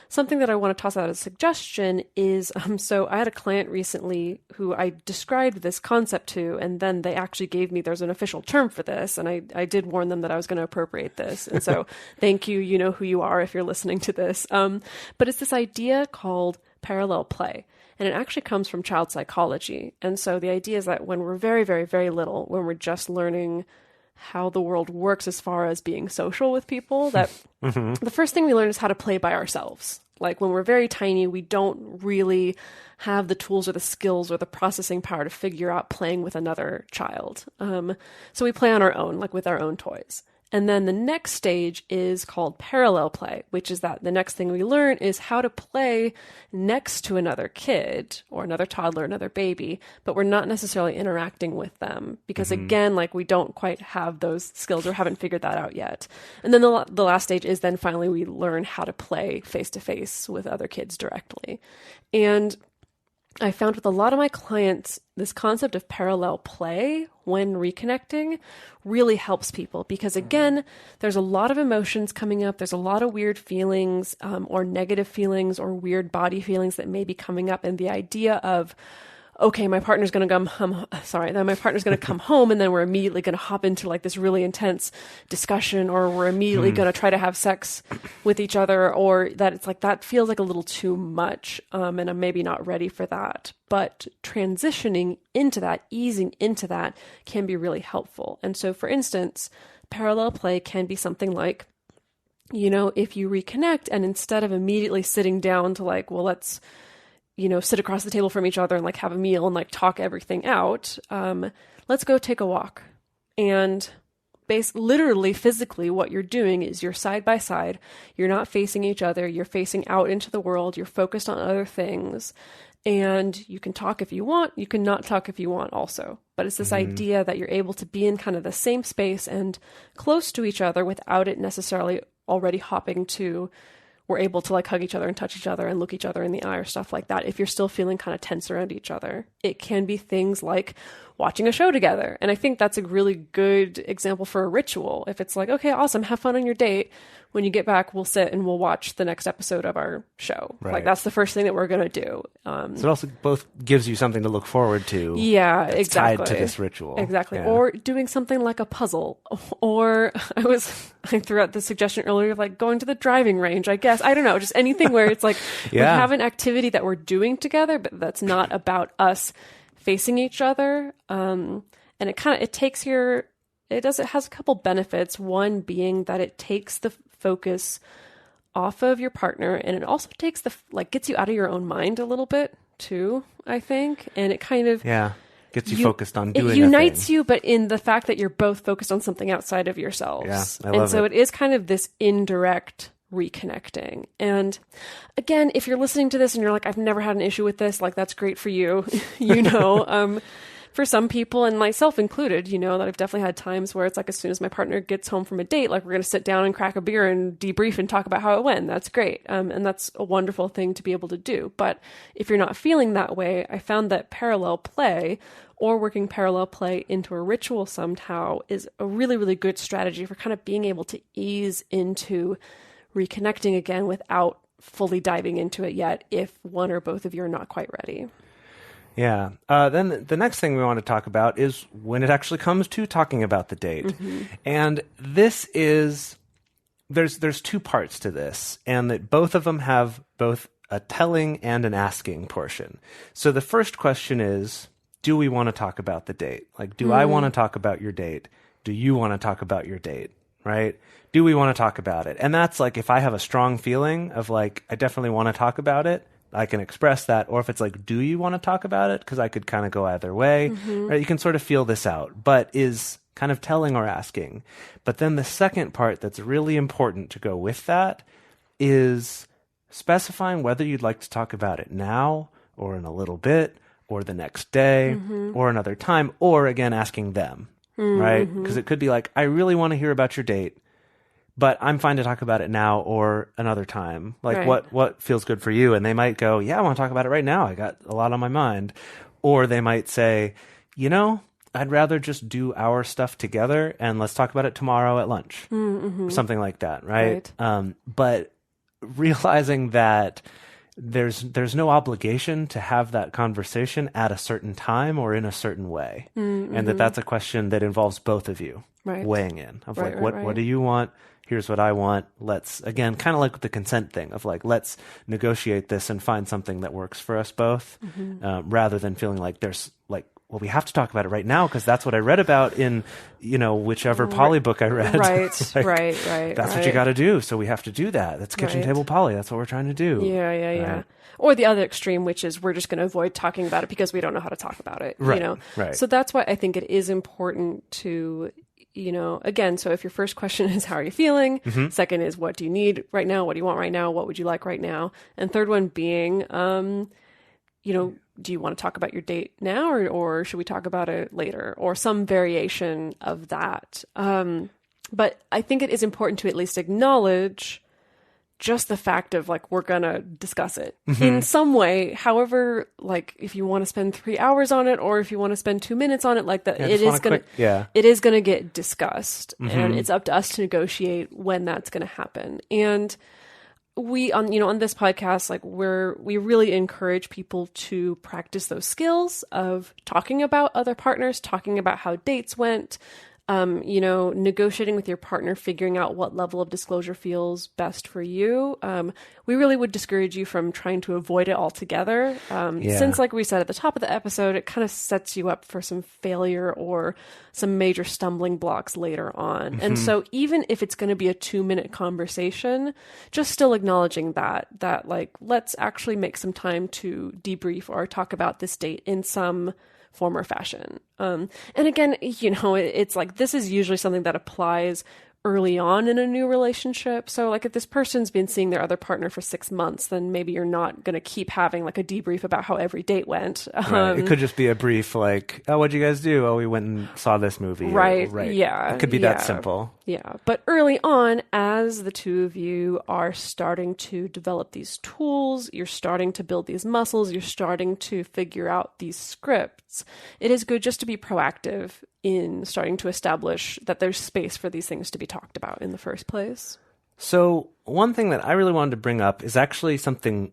Something that I want to toss out as a suggestion is, so I had a client recently who I described this concept to, and then they actually gave me, there's an official term for this, and I did warn them that I was going to appropriate this. And so thank you, you know who you are if you're listening to this. But it's this idea called parallel play. And it actually comes from child psychology. And so the idea is that when we're very, very, very little, when we're just learning how the world works as far as being social with people, that the first thing we learn is how to play by ourselves. Like, when we're very tiny, we don't really have the tools or the skills or the processing power to figure out playing with another child. So we play on our own, like with our own toys. And then the next stage is called parallel play, which is that the next thing we learn is how to play next to another kid or another toddler, another baby, but we're not necessarily interacting with them because, again, like, we don't quite have those skills or haven't figured that out yet. And then the last stage is then finally we learn how to play face-to-face with other kids directly. And I found with a lot of my clients, this concept of parallel play when reconnecting really helps people because, again, there's a lot of emotions coming up. There's a lot of weird feelings or negative feelings or weird body feelings that may be coming up. And the idea of, okay, my partner's going to come home, and then we're immediately going to hop into like this really intense discussion, or we're immediately going to try to have sex with each other, or that it's like, that feels like a little too much. And I'm maybe not ready for that. But transitioning into that, easing into that can be really helpful. And so, for instance, parallel play can be something like, if you reconnect and instead of immediately sitting down to like, well, let's sit across the table from each other and like have a meal and like talk everything out. Let's go take a walk. And literally, physically, what you're doing is you're side by side. You're not facing each other. You're facing out into the world. You're focused on other things. And you can talk if you want. You can not talk if you want also. But it's this idea that you're able to be in kind of the same space and close to each other without it necessarily already hopping to, we're able to like hug each other and touch each other and look each other in the eye or stuff like that. If you're still feeling kind of tense around each other, it can be things like watching a show together. And I think that's a really good example for a ritual. If it's like, okay, awesome, have fun on your date. When you get back, we'll sit and we'll watch the next episode of our show. Right. Like, that's the first thing that we're going to do. So it also both gives you something to look forward to. Yeah, that's exactly. tied to this ritual. Exactly. Yeah. Or doing something like a puzzle. Or I threw out the suggestion earlier of like going to the driving range, I guess. I don't know, just anything where it's like we have an activity that we're doing together, but that's not about us facing each other. And it has a couple benefits. One being that it takes the focus off of your partner, and it also takes gets you out of your own mind a little bit too, I think. And it kind of gets you focused on doing it unites you, but in the fact that you're both focused on something outside of yourselves. Yeah, I love and so it is kind of this indirect reconnecting. And again, if you're listening to this and you're like, I've never had an issue with this, like, that's great for you. For some people, and myself included, that I've definitely had times where it's like, as soon as my partner gets home from a date, like, we're going to sit down and crack a beer and debrief and talk about how it went. That's great. And that's a wonderful thing to be able to do. But if you're not feeling that way, I found that parallel play or working parallel play into a ritual somehow is a really, really good strategy for kind of being able to ease into reconnecting again without fully diving into it yet, if one or both of you are not quite ready. Yeah. Then the next thing we want to talk about is when it actually comes to talking about the date. And this is there's two parts to this, and that both of them have both a telling and an asking portion. So the first question is, do we want to talk about the date? Like, do I want to talk about your date? Do you want to talk about your date? Right? Do we want to talk about it? And that's like, if I have a strong feeling of like, I definitely want to talk about it, I can express that. Or if it's like, do you want to talk about it? Because I could kind of go either way. Right? You can sort of feel this out, but is kind of telling or asking. But then the second part that's really important to go with that is specifying whether you'd like to talk about it now or in a little bit or the next day or another time, or again, asking them, right? Because it could be like, I really want to hear about your date, but I'm fine to talk about it now or another time. Like, Right. what feels good for you? And they might go, yeah, I want to talk about it right now. I got a lot on my mind. Or they might say, you know, I'd rather just do our stuff together and let's talk about it tomorrow at lunch. Something like that, right? But realizing that there's no obligation to have that conversation at a certain time or in a certain way. And that's a question that involves both of you Right. weighing in of Right, like, right, what do you want? Here's what I want. Let's, again, kind of like with the consent thing of like, let's negotiate this and find something that works for us both, rather than feeling like there's like, well, we have to talk about it right now because that's what I read about in, you know, whichever poly book I read. Right, Like, right. That's what you got to do. So we have to do that. That's kitchen Right. table poly. That's what we're trying to do. Yeah. Or the other extreme, which is we're just going to avoid talking about it because we don't know how to talk about it. Right, You know? right. So that's why I think it is important to, you know, again, so if your first question is, how are you feeling? Second is, what do you need right now? What do you want right now? What would you like right now? And third one being, you know, do you want to talk about your date now or should we talk about it later? Or some variation of that. But I think it is important to at least acknowledge just the fact of like, we're going to discuss it in some way. However, like if you want to spend 3 hours on it or if you want to spend 2 minutes on it, like that, Yeah, it just is want a going to, quick- it is going to get discussed and it's up to us to negotiate when that's going to happen. And we on this podcast, like we really encourage people to practice those skills of talking about other partners, talking about how dates went, negotiating with your partner, figuring out what level of disclosure feels best for you. We really would discourage you from trying to avoid it altogether. Since, like we said at the top of the episode, it kind of sets you up for some failure or some major stumbling blocks later on. And so even if it's going to be a 2-minute conversation, just still acknowledging that like, let's actually make some time to debrief or talk about this date in some form or fashion. And again, you know, it's like, this is usually something that applies early on in a new relationship. So like if this person's been seeing their other partner for 6 months, then maybe you're not going to keep having like a debrief about how every date went. Right. It could just be a brief like, oh, what'd you guys do? Oh, we went and saw this movie. Right. Right. Yeah. It could be that simple. Yeah. But early on, as the two of you are starting to develop these tools, you're starting to build these muscles, you're starting to figure out these scripts, it is good just to be proactive in starting to establish that there's space for these things to be talked about in the first place. So one thing that I really wanted to bring up is actually something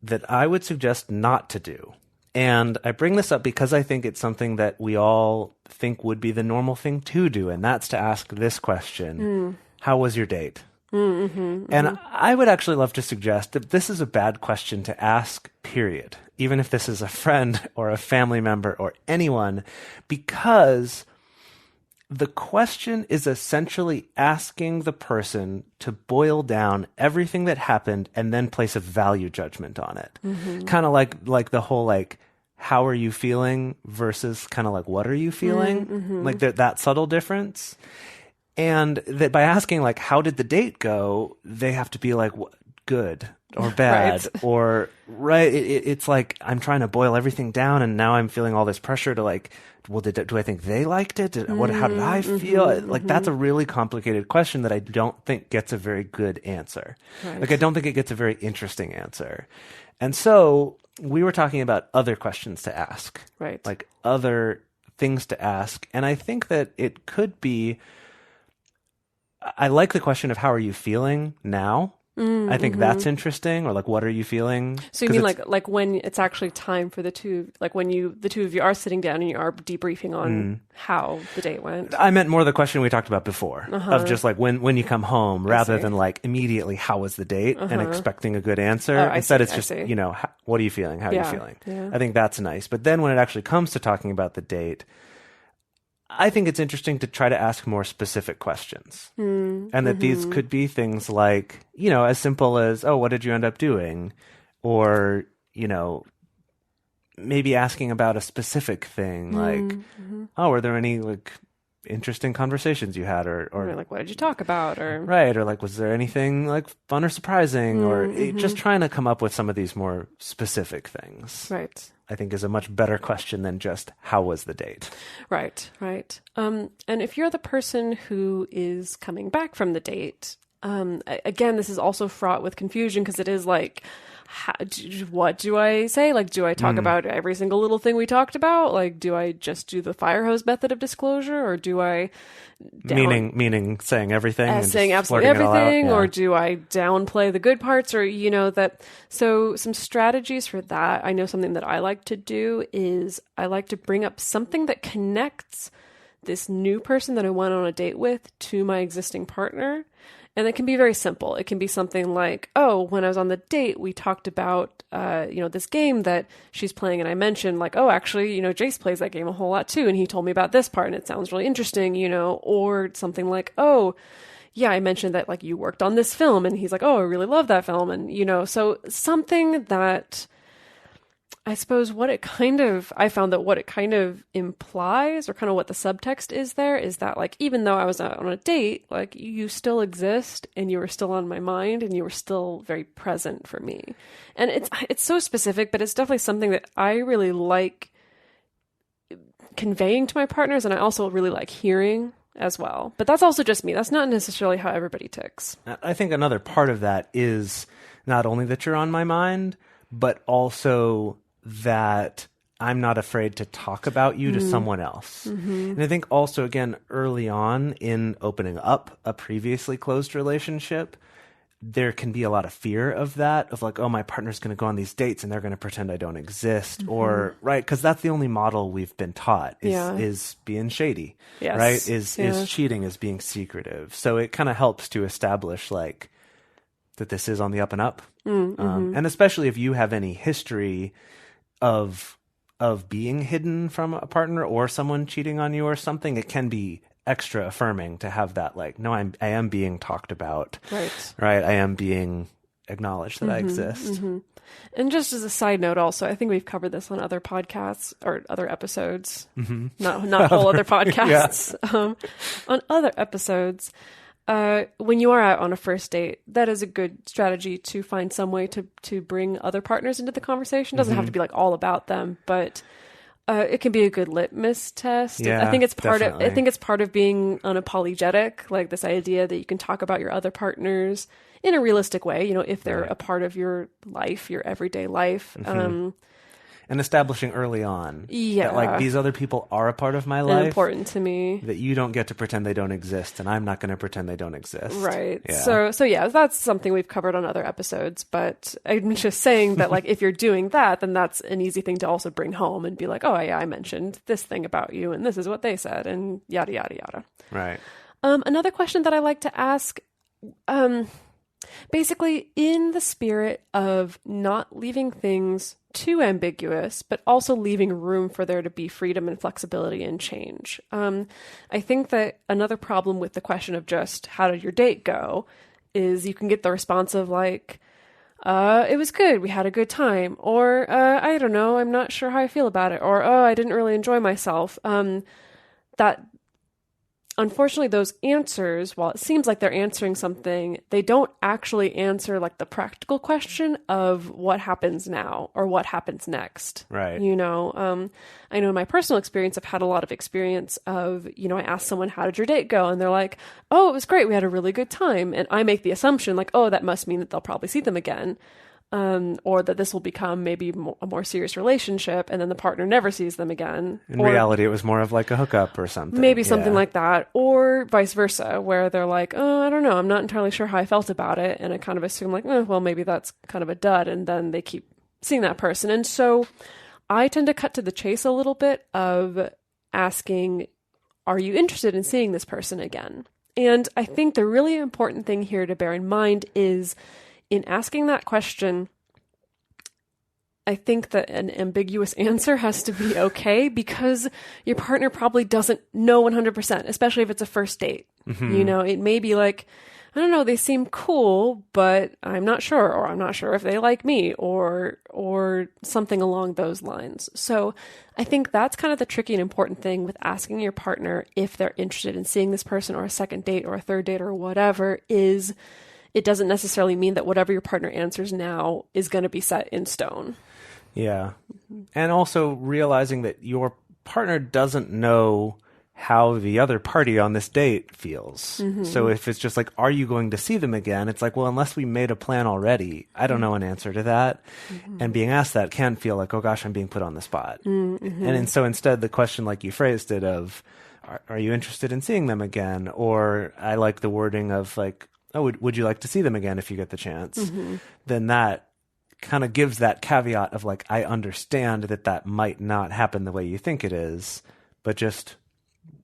that I would suggest not to do. And I bring this up because I think it's something that we all think would be the normal thing to do, and that's to ask this question. How was your date? And I would actually love to suggest that this is a bad question to ask, period, even if this is a friend or a family member or anyone, because the question is essentially asking the person to boil down everything that happened and then place a value judgment on it. Kind of like the whole like, how are you feeling versus kind of like, what are you feeling? Like that subtle difference. And that by asking like, how did the date go? They have to be like, good or bad or right. It's like, I'm trying to boil everything down and now I'm feeling all this pressure to like, well, do I think they liked it? How did I feel? Like, that's a really complicated question that I don't think gets a very good answer. Right. Like, I don't think it gets a very interesting answer. And so we were talking about other questions to ask. Right. Like other things to ask. And I think that it could be, I like the question of how are you feeling now? I think that's interesting. Or like, what are you feeling? So you mean like when it's actually time for the two of you are sitting down and you are debriefing on how the date went? I meant more the question we talked about before of just like when you come home, rather than like immediately how was the date and expecting a good answer. Instead, it's just what are you feeling? How are you feeling? Yeah. I think that's nice. But then when it actually comes to talking about the date, I think it's interesting to try to ask more specific questions. And that these could be things like, as simple as, oh, what did you end up doing? Or, maybe asking about a specific thing like, oh, were there any like interesting conversations you had or like, what did you talk about? Or right. Or like, was there anything like fun or surprising or just trying to come up with some of these more specific things. Right. I think is a much better question than just how was the date. Right. And if you're the person who is coming back from the date, again, this is also fraught with confusion because it is like, what do I say? Like, do I talk about every single little thing we talked about? Like, do I just do the fire hose method of disclosure, or do I meaning saying everything, and saying just absolutely blurting it all out? everything, Yeah. or do I downplay the good parts, or that? So some strategies for that. I know something that I like to do is I like to bring up something that connects this new person that I went on a date with to my existing partner. And it can be very simple. It can be something like, oh, when I was on the date, we talked about, this game that she's playing. And I mentioned like, oh, actually, Jase plays that game a whole lot too. And he told me about this part and it sounds really interesting, or something like, oh, yeah, I mentioned that like you worked on this film. And he's like, oh, I really love that film. And, so something that I suppose I found that what it kind of implies, or kind of what the subtext is there, is that like, even though I was out on a date, like you still exist and you were still on my mind and you were still very present for me. And it's so specific, but it's definitely something that I really like conveying to my partners. And I also really like hearing as well. But that's also just me. That's not necessarily how everybody ticks. I think another part of that is not only that you're on my mind, but also that I'm not afraid to talk about you to someone else. And I think also, again, early on in opening up a previously closed relationship, there can be a lot of fear of that, of like, oh, my partner's going to go on these dates and they're going to pretend I don't exist. Or, right, because that's the only model we've been taught is being shady, right? Is cheating, is being secretive. So it kind of helps to establish like that this is on the up and up. And especially if you have any history of being hidden from a partner or someone cheating on you or something, it can be extra affirming to have that like, no, I am being talked about. Right. I am being acknowledged that I exist. And just as a side note also, I think we've covered this on other podcasts or other episodes, not whole other podcasts. On other episodes, when you are out on a first date, that is a good strategy to find some way to bring other partners into the conversation. It doesn't have to be like all about them, but it can be a good litmus test. Yeah, I think it's part definitely. of part of being unapologetic, like this idea that you can talk about your other partners in a realistic way, if they're a part of your life, your everyday life. And establishing early on that like these other people are a part of my life. And important to me. That you don't get to pretend they don't exist, and I'm not going to pretend they don't exist. Right. Yeah. So yeah, that's something we've covered on other episodes, but I'm just saying that like if you're doing that, then that's an easy thing to also bring home and be like, oh yeah, I mentioned this thing about you and this is what they said and yada, yada, yada. Right. Another question that I like to ask, basically in the spirit of not leaving things too ambiguous, but also leaving room for there to be freedom and flexibility and change. I think that another problem with the question of just how did your date go is you can get the response of like, it was good, we had a good time, or I don't know, I'm not sure how I feel about it, or oh, I didn't really enjoy myself. That unfortunately, those answers, while it seems like they're answering something, they don't actually answer like the practical question of what happens now or what happens next. Right. I know in my personal experience, I've had a lot of experience of, I asked someone, how did your date go? And they're like, oh, it was great. We had a really good time. And I make the assumption like, oh, that must mean that they'll probably see them again. or that this will become maybe a more serious relationship, and then the partner never sees them again. In reality, it was more of like a hookup or something. Maybe something like that, or vice versa, where they're like, oh, I don't know, I'm not entirely sure how I felt about it, and I kind of assume like, well, maybe that's kind of a dud, and then they keep seeing that person. And so I tend to cut to the chase a little bit of asking, are you interested in seeing this person again? And I think the really important thing here to bear in mind is, in asking that question, I think that an ambiguous answer has to be okay, because your partner probably doesn't know 100%, especially if it's a first date. You know, it may be like, I don't know, they seem cool, but I'm not sure, or I'm not sure if they like me, or something along those lines. So I think that's kind of the tricky and important thing with asking your partner if they're interested in seeing this person, or a second date or a third date or whatever, is it doesn't necessarily mean that whatever your partner answers now is going to be set in stone. Yeah. And also realizing that your partner doesn't know how the other party on this date feels. So if it's just like, are you going to see them again? It's like, well, unless we made a plan already, I don't know an answer to that. And being asked that can feel like, oh gosh, I'm being put on the spot. And so instead, the question like you phrased it of, are you interested in seeing them again? Or I like the wording of like, oh, would you like to see them again if you get the chance? Then that kind of gives that caveat of like, I understand that might not happen the way you think it is, but just,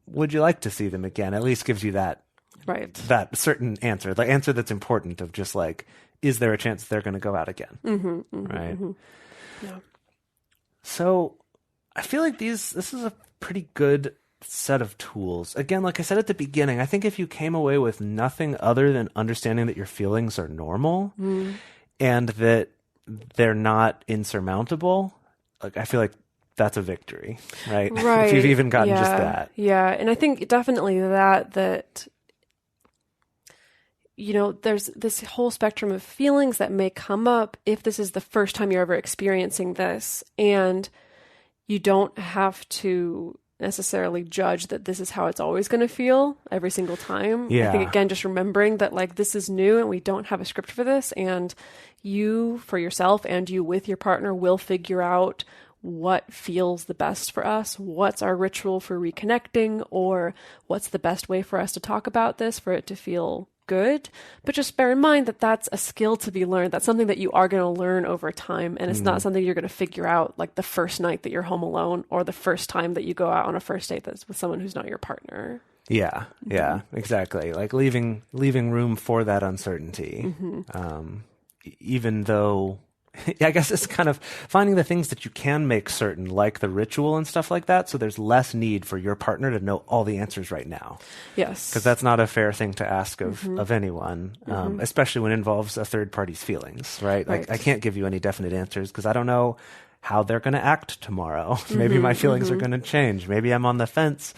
would you like to see them again? At least gives you that that certain answer, the answer that's important of just like, is there a chance they're going to go out again? Right? Yeah. So I feel like this is a pretty good set of tools. Again, like I said at the beginning, I think if you came away with nothing other than understanding that your feelings are normal and that they're not insurmountable, like I feel like that's a victory, right? If you've even gotten just that. Yeah. And I think definitely that, you know, there's this whole spectrum of feelings that may come up if this is the first time you're ever experiencing this, and you don't have to necessarily judge that this is how it's always going to feel every single time. I think, again, just remembering that like this is new and we don't have a script for this, and you for yourself and you with your partner will figure out what feels the best for us, what's our ritual for reconnecting, or what's the best way for us to talk about this for it to feel good. But just bear in mind that that's a skill to be learned. That's something that you are going to learn over time. And it's not something you're going to figure out like the first night that you're home alone, or the first time that you go out on a first date that's with someone who's not your partner. Yeah, exactly. Like leaving room for that uncertainty. Even though, I guess it's kind of finding the things that you can make certain, like the ritual and stuff like that, so there's less need for your partner to know all the answers right now. Yes. Because that's not a fair thing to ask of anyone, especially when it involves a third party's feelings, right? Like I can't give you any definite answers because I don't know how they're going to act tomorrow. Maybe my feelings are going to change. Maybe I'm on the fence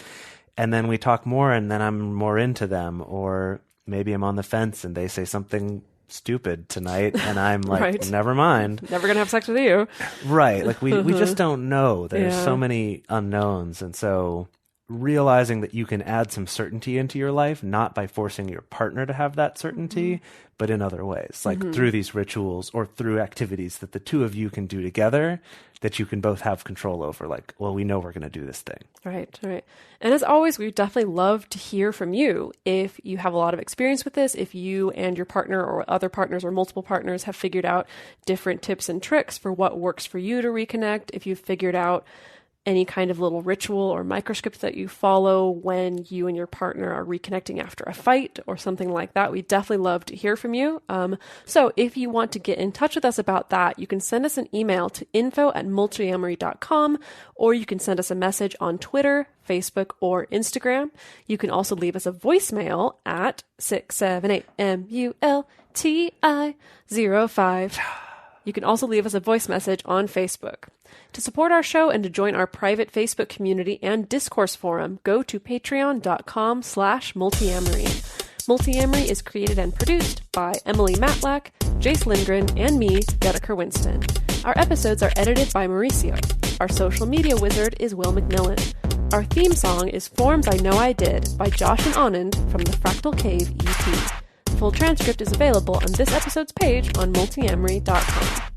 and then we talk more and then I'm more into them. Or maybe I'm on the fence and they say something stupid tonight and I'm like, never mind. Never gonna have sex with you. Right. Like we just don't know. There's so many unknowns. And so realizing that you can add some certainty into your life, not by forcing your partner to have that certainty, but in other ways, like through these rituals or through activities that the two of you can do together that you can both have control over. Like, well, we know we're going to do this thing. Right. And as always, we definitely love to hear from you. If you have a lot of experience with this, if you and your partner or other partners or multiple partners have figured out different tips and tricks for what works for you to reconnect, if you've figured out any kind of little ritual or microscript that you follow when you and your partner are reconnecting after a fight or something like that, we definitely love to hear from you. So if you want to get in touch with us about that, you can send us an email to info@multiamory.com, or you can send us a message on Twitter, Facebook, or Instagram. You can also leave us a voicemail at 678-MULTI-05. You can also leave us a voice message on Facebook. To support our show and to join our private Facebook community and discourse forum, go to patreon.com/multiamory. Multiamory is created and produced by Emily Matlack, Jase Lindgren, and me, Dedeker Winston. Our episodes are edited by Mauricio. Our social media wizard is Will McMillan. Our theme song is Formed I Know I Did by Josh and Anand from the Fractal Cave EP. full transcript is available on this episode's page on multiamory.com.